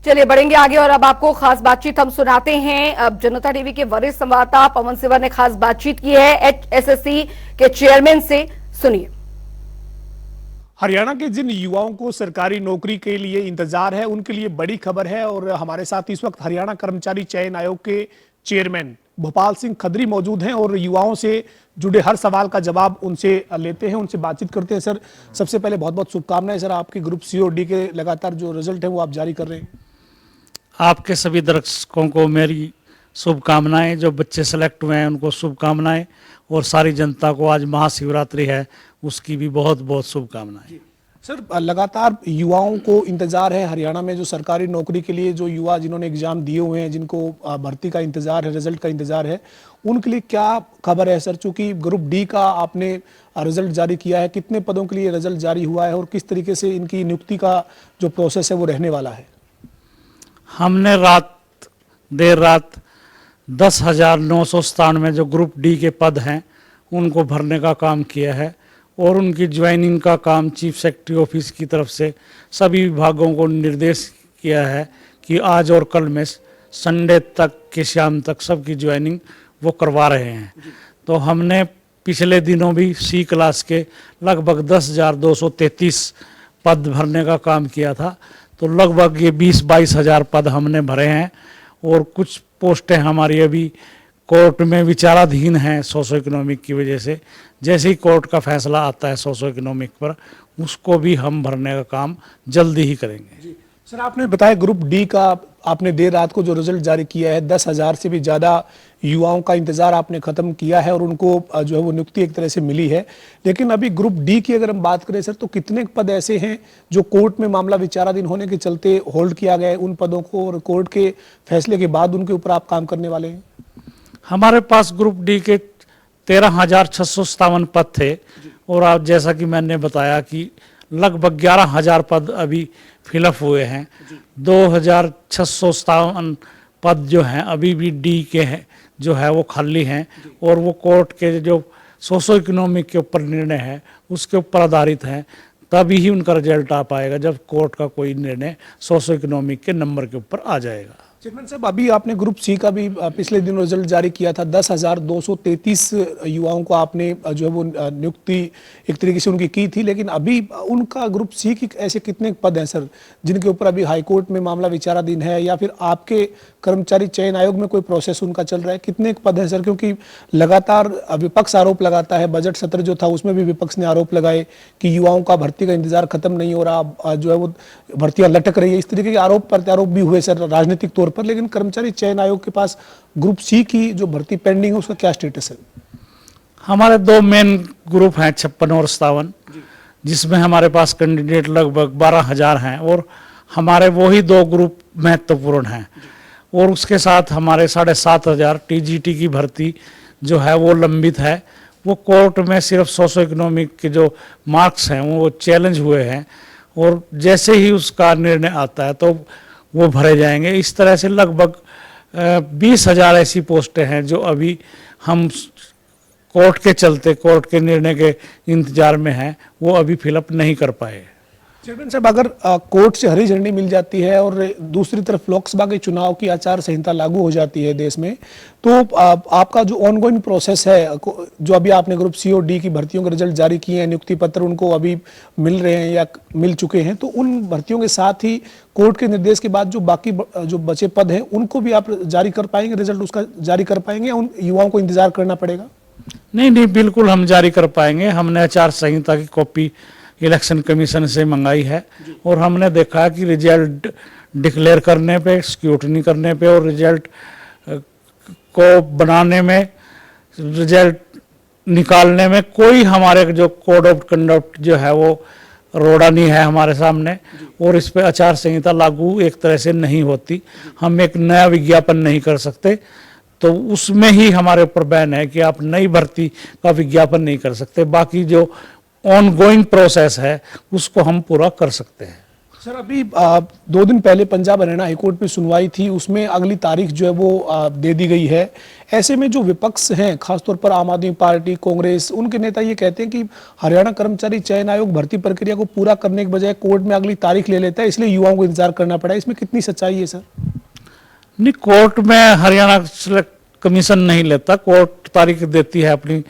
चलिए बढ़ेंगे आगे और अब आपको खास बातचीत हम सुनाते हैं। अब जनता टीवी के वरिष्ठ संवाददाता पवन सिवर ने खास बातचीत की है एचएसएससी के चेयरमैन से, सुनिए। हरियाणा के जिन युवाओं को सरकारी नौकरी के लिए इंतजार है उनके लिए बड़ी खबर है और हमारे साथ इस वक्त हरियाणा कर्मचारी चयन आयोग के चेयरमैन भोपाल सिंह खत्री मौजूद हैं और युवाओं से जुड़े हर सवाल का जवाब उनसे लेते हैं, उनसे बातचीत करते हैं। सर, सबसे पहले बहुत बहुत शुभकामनाएं सर, आपके ग्रुप सी और डी के लगातार जो रिजल्ट है वो आप जारी कर रहे हैं। आपके सभी दर्शकों को मेरी शुभकामनाएं, जो बच्चे सेलेक्ट हुए हैं उनको शुभकामनाएं और सारी जनता को आज महाशिवरात्रि है उसकी भी बहुत बहुत शुभकामनाएं। सर, लगातार युवाओं को इंतजार है हरियाणा में जो सरकारी नौकरी के लिए, जो युवा जिन्होंने एग्जाम दिए हुए हैं, जिनको भर्ती का इंतजार है, रिजल्ट का इंतजार है, उनके लिए क्या खबर है सर? चूंकि ग्रुप डी का आपने रिजल्ट जारी किया है, कितने पदों के लिए रिजल्ट जारी हुआ है और किस तरीके से इनकी नियुक्ति का जो प्रोसेस है वो रहने वाला है? हमने देर रात 10,997 जो ग्रुप डी के पद हैं उनको भरने का काम किया है और उनकी ज्वाइनिंग का काम चीफ सेक्रेटरी ऑफिस की तरफ से सभी विभागों को निर्देश किया है कि आज और कल में संडे तक के शाम तक सबकी ज्वाइनिंग वो करवा रहे हैं। तो हमने पिछले दिनों भी सी क्लास के लगभग 10,233 पद भरने का काम किया था। तो लगभग ये 20-22 हज़ार पद हमने भरे हैं और कुछ पोस्टें हमारी अभी कोर्ट में विचाराधीन हैं सोशो इकोनॉमिक की वजह से। जैसे ही कोर्ट का फैसला आता है सोशो इकोनॉमिक पर, उसको भी हम भरने का काम जल्दी ही करेंगे। जी सर, आपने बताया ग्रुप डी का आपने देर रात को जो रिजल्ट जारी किया है, 10,000 से भी ज़्यादा युवाओं का इंतजार आपने खत्म किया है और उनको जो है वो नियुक्ति एक तरह से मिली है। लेकिन अभी ग्रुप डी की अगर हम बात करें सर, तो कितने पद ऐसे हैं जो कोर्ट में मामला विचाराधीन होने के चलते होल्ड किया गया है उन पदों को, और कोर्ट के फैसले के बाद उनके ऊपर आप काम करने वाले हैं? हमारे पास ग्रुप डी के 13,657 पद थे और आज जैसा कि मैंने बताया कि लगभग 11,000 पद अभी फिलअप हुए हैं। 2,657 पद जो हैं अभी भी डी के हैं जो है वो खाली हैं और वो कोर्ट के जो सोशो इकोनॉमिक के ऊपर निर्णय है उसके ऊपर आधारित हैं। तभी ही उनका रिजल्ट आ पाएगा जब कोर्ट का कोई निर्णय सोशो इकोनॉमिक के नंबर के ऊपर आ जाएगा। चेयरमैन साहब, अभी आपने ग्रुप सी का भी पिछले दिन रिजल्ट जारी किया था। 10,233 युवाओं को आपने जो है वो नियुक्ति एक तरीके से उनकी की थी, लेकिन अभी उनका ग्रुप सी की ऐसे कितने पद हैं सर जिनके ऊपर अभी हाईकोर्ट में मामला विचाराधीन है या फिर आपके कर्मचारी चयन आयोग में कोई प्रोसेस उनका चल रहा है? कितने पद हैं सर? क्योंकि लगातार विपक्ष आरोप लगाता है, बजट सत्र जो था उसमें भी विपक्ष ने आरोप लगाए कि युवाओं का भर्ती का इंतजार खत्म नहीं हो रहा, जो है वो भर्तियां लटक रही है। इस तरीके के आरोप प्रत्यारोप भी हुए सर राजनीतिक तौर पर, लेकिन कर्मचारी चयन आयोग के पास ग्रुप सी की जो भर्ती पेंडिंग है उसका क्या स्टेटस है? हमारे दो मेन ग्रुप हैं 56 और 57, जिसमें हमारे पास कैंडिडेट लगभग 12,000 हैं और हमारे वही दो ग्रुप महत्वपूर्ण हैं। और उसके साथ हमारे 7,500 टीजीटी की भर्ती जो है वो लंबित है। वो कोर्ट में सिर्फ सोशो इकोनॉमिक के जो मार्क्स हैं वो चैलेंज हुए हैं और जैसे ही उसका निर्णय आता है तो वो भरे जाएंगे। इस तरह से लगभग 20,000 ऐसी पोस्टें हैं जो अभी हम कोर्ट के चलते, कोर्ट के निर्णय के इंतजार में हैं, वो अभी फिलअप नहीं कर पाए। चेयरमैन साहब, अगर कोर्ट से हरी झंडी मिल जाती है और दूसरी तरफ लोकसभा के चुनाव की आचार संहिता लागू हो जाती है देश में, तो आपका जो ऑनगोइंग प्रोसेस है, जो अभी आपने ग्रुप सी और डी की भर्तियों के रिजल्ट जारी किए हैं, नियुक्ति पत्र उनको अभी मिल रहे हैं या मिल चुके हैं, तो उन भर्तियों के साथ ही कोर्ट के निर्देश के बाद जो बाकी जो बचे पद हैं उनको भी आप जारी कर पाएंगे, रिजल्ट उसका जारी कर पाएंगे या उन युवाओं को इंतजार करना पड़ेगा? नहीं, बिल्कुल हम जारी कर पाएंगे। हमने आचार संहिता की कॉपी इलेक्शन कमीशन से मंगाई है और हमने देखा कि रिजल्ट डिक्लेयर करने पे, स्क्रूटनी करने पे और रिजल्ट को बनाने में, रिजल्ट निकालने में कोई हमारे जो कोड ऑफ कंडक्ट जो है वो रोड़ा नहीं है हमारे सामने और इस पे आचार संहिता लागू एक तरह से नहीं होती। हम एक नया विज्ञापन नहीं कर सकते, तो उसमें ही हमारे ऊपर बैन है कि आप नई भर्ती का विज्ञापन नहीं कर सकते। बाकी जो ऑन गोइंग प्रोसेस है उसको हम पूरा कर सकते हैं। सर अभी 2 दिन पहले पंजाब हरियाणा हाईकोर्ट में सुनवाई थी, उसमें अगली तारीख जो है वो दे दी गई है। ऐसे में जो विपक्ष हैं, खासतौर पर आम आदमी पार्टी, कांग्रेस, उनके नेता ये कहते हैं कि हरियाणा कर्मचारी चयन आयोग भर्ती प्रक्रिया को पूरा करने के बजाय कोर्ट में अगली तारीख ले लेता है, इसलिए युवाओं को इंतजार करना पड़ा। इसमें कितनी सच्चाई है सर? नहीं, कोर्ट में हरियाणा सिलेक्ट कमीशन नहीं लेता, कोर्ट तारीख देती है अपनी,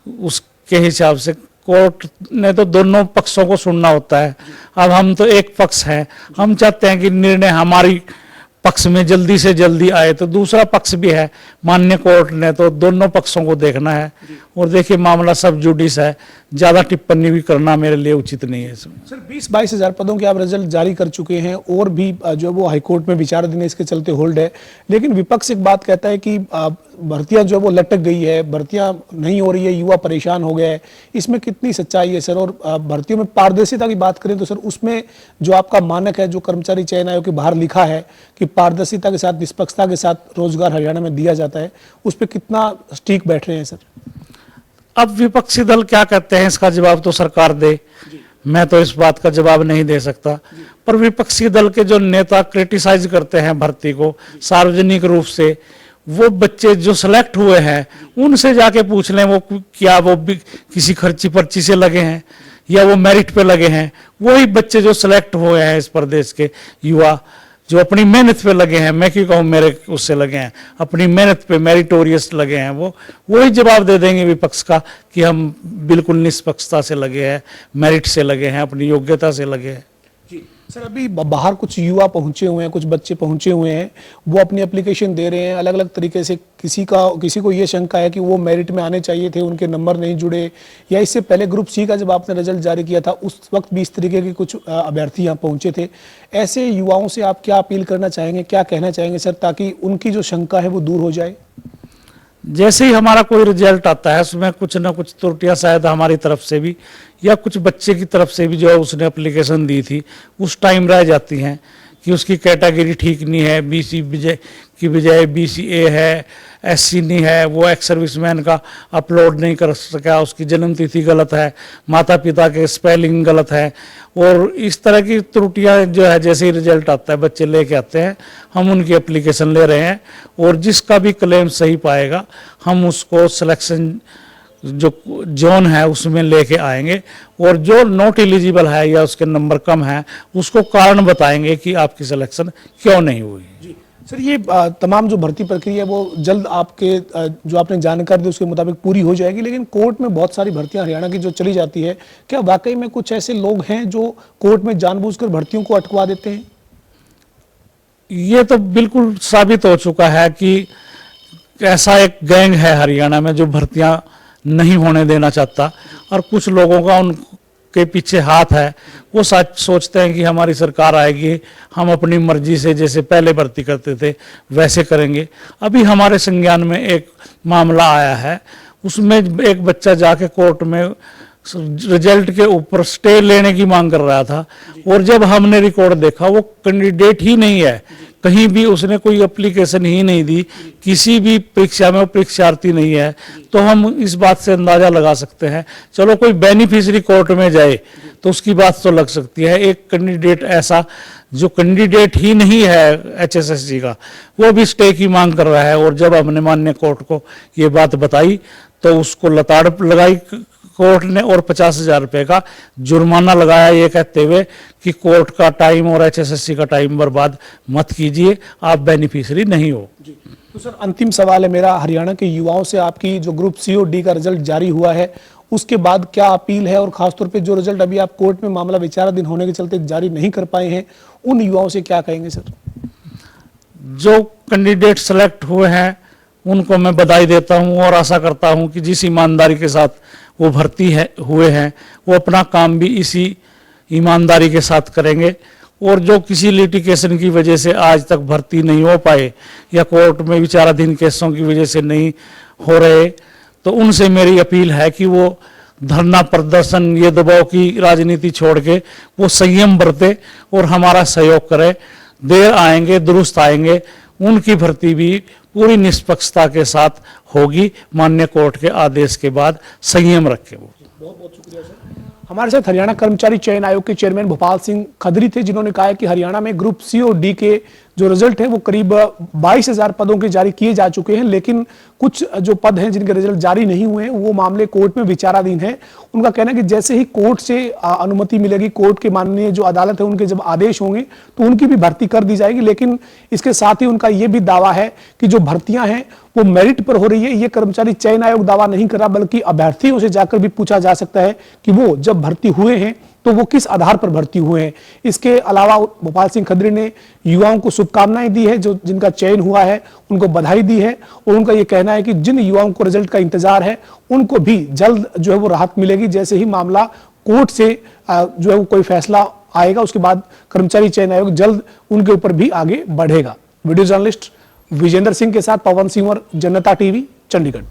उसके हिसाब से। कोर्ट ने तो दोनों पक्षों को सुनना होता है। अब हम तो एक पक्ष हैं, हम चाहते हैं कि निर्णय हमारी पक्ष में जल्दी से जल्दी आए, तो दूसरा पक्ष भी है माननीय कोर्ट ने, तो दोनों पक्षों को देखना है। और देखिए मामला सब जुडिस है, ज्यादा टिप्पणी भी करना मेरे लिए उचित नहीं है इसमें। सर 20-22 हजार पदों के आप रिजल्ट जारी कर चुके हैं और भी जो है वो हाईकोर्ट में विचाराधीन है, इसके चलते होल्ड है। लेकिन विपक्ष एक बात कहता है कि भर्तियां जो है वो लटक गई है, भर्तियां नहीं हो रही है, युवा परेशान हो गए हैं। इसमें कितनी सच्चाई है सर? और भर्तियों में पारदर्शिता की बात करें तो सर उसमें जो आपका मानक है, जो कर्मचारी चयन आयोग के बाहर लिखा है कि पारदर्शिता के साथ, निष्पक्षता के साथ रोजगार हरियाणा में दिया जाता है, उस पर कितना स्टिक बैठ रहे हैं सर? अब विपक्षी दल क्या कहते हैं इसका जवाब तो सरकार दे, मैं तो इस बात का जवाब नहीं दे सकता। पर विपक्षी दल के जो नेता क्रिटिसाइज करते हैं भर्ती को सार्वजनिक रूप से, वो बच्चे जो सिलेक्ट हुए हैं उनसे जाके पूछ लें वो क्या वो किसी खर्ची पर्ची से लगे हैं या वो मेरिट पे लगे हैं। वही बच्चे जो सिलेक्ट हुए हैं इस प्रदेश के युवा, जो अपनी मेहनत पे लगे हैं, मैं क्यों कहूँ मेरे उससे लगे हैं, अपनी मेहनत पे मेरिटोरियस लगे हैं, वो वही जवाब दे देंगे विपक्ष का कि हम बिल्कुल निष्पक्षता से लगे हैं, मेरिट से लगे हैं, अपनी योग्यता से लगे हैं। सर अभी बाहर कुछ युवा पहुंचे हुए हैं, कुछ बच्चे पहुंचे हुए हैं, वो अपनी एप्लीकेशन दे रहे हैं अलग अलग तरीके से। किसी को ये शंका है कि वो मेरिट में आने चाहिए थे, उनके नंबर नहीं जुड़े, या इससे पहले ग्रुप सी का जब आपने रिजल्ट जारी किया था उस वक्त भी इस तरीके के कुछ अभ्यर्थी यहाँ पहुंचे थे। ऐसे युवाओं से आप क्या अपील करना चाहेंगे, क्या कहना चाहेंगे सर, ताकि उनकी जो शंका है वो दूर हो जाए? जैसे ही हमारा कोई रिजल्ट आता है उसमें कुछ ना कुछ त्रुटियां शायद हमारी तरफ से भी या कुछ बच्चे की तरफ से भी जो है उसने एप्लीकेशन दी थी उस टाइम रह जाती हैं कि उसकी कैटेगरी ठीक नहीं है, बीसी की बजाय बीसीए है, एससी नहीं है, वो एक्स सर्विसमैन का अपलोड नहीं कर सका, उसकी जन्म तिथि गलत है, माता पिता के स्पेलिंग गलत है, और इस तरह की त्रुटियां जो है जैसे ही रिजल्ट आता है बच्चे लेके आते हैं, हम उनकी एप्लीकेशन ले रहे हैं और जिसका भी क्लेम सही पाएगा हम उसको सिलेक्शन जो जोन है उसमें लेके आएंगे, और जो नॉट एलिजिबल है या उसके नंबर कम है उसको कारण बताएंगे कि आपकी सिलेक्शन क्यों नहीं हुई। जी सर, ये तमाम जो भर्ती प्रक्रिया है वो जल्द आपके जो आपने जानकारी दी उसके मुताबिक पूरी हो जाएगी। लेकिन कोर्ट में बहुत सारी भर्तियां हरियाणा की जो चली जाती है, क्या वाकई में कुछ ऐसे लोग हैं जो कोर्ट में जानबूझकर भर्तियों को अटकवा देते हैं? ये तो बिल्कुल साबित हो चुका है कि ऐसा एक गैंग है हरियाणा में जो भर्तियां नहीं होने देना चाहता, और कुछ लोगों का उनके पीछे हाथ है। वो सोचते हैं कि हमारी सरकार आएगी, हम अपनी मर्जी से जैसे पहले भर्ती करते थे वैसे करेंगे। अभी हमारे संज्ञान में एक मामला आया है, उसमें एक बच्चा जाके कोर्ट में रिजल्ट के ऊपर स्टे लेने की मांग कर रहा था, और जब हमने रिकॉर्ड देखा वो कैंडिडेट ही नहीं है, कहीं भी उसने कोई एप्लीकेशन ही नहीं दी, किसी भी परीक्षा में वो परीक्षार्थी नहीं है, तो हम इस बात से अंदाजा लगा सकते हैं। चलो कोई बेनिफिशियरी कोर्ट में जाए तो उसकी बात तो लग सकती है, एक कैंडिडेट ऐसा जो कैंडिडेट ही नहीं है एचएसएससी का, वो भी स्टे की मांग कर रहा है। और जब हमने माननीय कोर्ट को ये बात बताई तो उसको लताड़ लगाई कोर्ट ने और 50,000 रुपए का जुर्माना लगाया, ये कहते हुए कि कोर्ट का टाइम और एचएसएससी का टाइम बर्बाद मत कीजिए, आप बेनिफिशियरी नहीं हो। तो सर अंतिम सवाल है मेरा हरियाणा के युवाओं से, आपकी जो ग्रुप सी और डी का रिजल्ट जारी हुआ है उसके बाद क्या अपील है, और खासतौर पे जो रिजल्ट अभी आप कोर्ट में मामला विचाराधीन होने के चलते जारी नहीं कर पाए हैं, उन युवाओं से क्या कहेंगे सर? जो कैंडिडेट सेलेक्ट हुए हैं उनको मैं बधाई देता हूं और आशा करता हूं कि जिस ईमानदारी के साथ वो भर्ती हुए हैं वो अपना काम भी इसी ईमानदारी के साथ करेंगे, और जो किसी लिटिगेशन की वजह से आज तक भर्ती नहीं हो पाए या कोर्ट में विचाराधीन केसों की वजह से नहीं हो रहे, तो उनसे मेरी अपील है कि वो धरना प्रदर्शन, ये दबाव की राजनीति छोड़ के वो संयम बरते और हमारा सहयोग करे। देर आएंगे दुरुस्त आएंगे, उनकी भर्ती भी पूरी निष्पक्षता के साथ होगी, माननीय कोर्ट के आदेश के बाद संयम रखे वो। बहुत बहुत शुक्रिया सर। हमारे साथ हरियाणा कर्मचारी चयन आयोग के चेयरमैन भोपाल सिंह खदरी थे, जिन्होंने कहा है कि हरियाणा में ग्रुप सी और डी के जो रिजल्ट है वो करीब 22,000 पदों के जारी किए जा चुके हैं, लेकिन कुछ जो पद हैं जिनके रिजल्ट जारी नहीं हुए हैं वो मामले कोर्ट में विचाराधीन है। उनका कहना है कि जैसे ही कोर्ट से अनुमति मिलेगी, कोर्ट के माननीय जो अदालत है उनके जब आदेश होंगे तो उनकी भी भर्ती कर दी जाएगी। लेकिन इसके साथ ही उनका ये भी दावा है कि जो भर्तियां हैं वो मेरिट पर हो रही है। ये कर्मचारी चयन आयोग दावा नहीं कर रहा, बल्कि अभ्यर्थियों से जाकर भी पूछा जा सकता है कि वो जब भर्ती हुए हैं तो वो किस आधार पर भर्ती हुए हैं। इसके अलावा भोपाल सिंह खदरी ने युवाओं को शुभकामनाएं दी है, जो जिनका चयन हुआ है उनको बधाई दी है, और उनका ये कहना है कि जिन युवाओं को रिजल्ट का इंतजार है उनको भी जल्द जो है वो राहत मिलेगी। जैसे ही मामला कोर्ट से जो है वो कोई फैसला आएगा, उसके बाद कर्मचारी चयन आयोग जल्द उनके ऊपर भी आगे बढ़ेगा। वीडियो जर्नलिस्ट विजेंद्र सिंह के साथ पवन सिंह और जनता टीवी, चंडीगढ़।